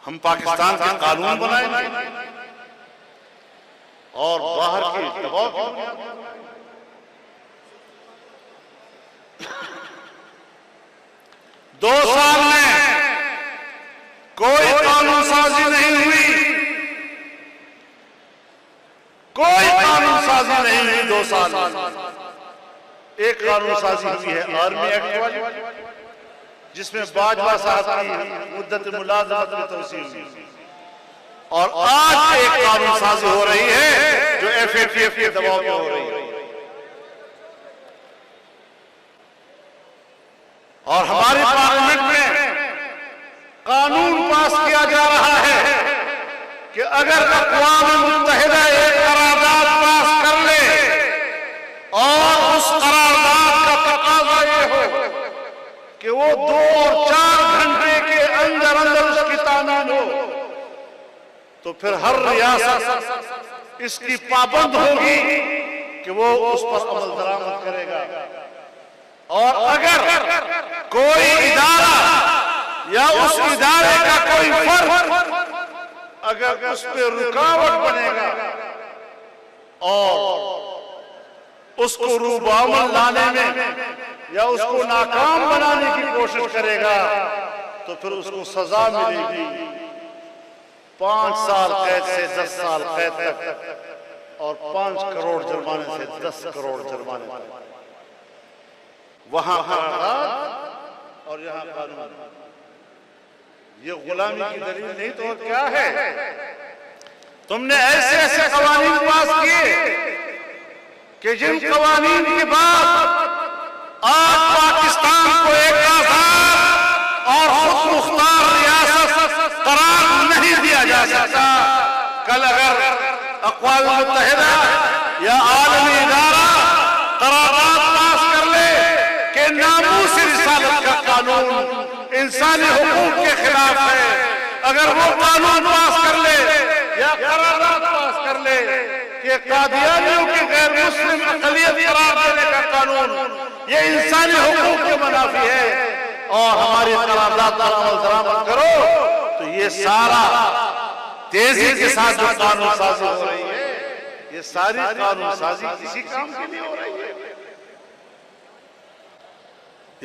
हम पाकिस्तान के कानून बनाएंगे और बाहर के दबाव की बुनियाद पर। 2 साल में कोई कानून साजी नहीं हुई, कोई कानून साजी नहीं हुई 2 साल में। एक कानून साजी हुई है आर्मी एक्ट वाली, जिसमें बाजवा साहब की मुद्दत मुलाजमत में तौसील हुई, और आज एक कानून साजी हो रही है जो FATF के दबाव में हो रही है। और हमारे पार्लियामेंट में कानून पास किया जा रहा है कि अगर अक़वाम मुत्तहिदा एक करारदाद पास कर ले और उस करारदाद का तकाज़ा ये हो कि वो 2 और 4 घंटे के अंदर अंदर उसकी तामील हो, तो फिर हर रियासत इसकी पाबंद होगी कि वो उस पर अमल दरामद करेगा। और अगर कोई इदारा या उस इदारे का कोई फर्द अगर उस पर रुकावट बनेगा और उसको रूबामल लाने में या उसको नाकाम बनाने की कोशिश करेगा, तो फिर उसको सजा मिलेगी 5 साल कैद से 10 साल कैद तक और 5 करोड़ जुर्माने से 10 करोड़ जुर्माने तक। वहां करारदाद और यहां कानून। ये गुलामी की दलील नहीं तो क्या है? तुमने ऐसे ऐसे कवानीन पास किए कि जिन कवानीन के बाद आज पाकिस्तान को एक आजाद और खुद मुख्तार रियासत करार नहीं दिया जा सकता। कल अगर अक़वाम मुत्तहिदा या आलमी इदारा करारदाद पास कर ले कि नामूस रिसालत का कानून इंसानी हुकूक के खिलाफ है, अगर वो कानून पास कर ले या करारदाद पास कर ले कि कादियानियों की गैर मुस्लिम अक़लियत करार देने का कानून ये इंसानी हुकूक के मुनाफी है और हमारी करारदाद पर अमल दरामद करो, तो ये सारा तेजी के साथ जो कानून साजी हो रही है, ये सारी कानून साजी किसी काम के लिए हो रही है।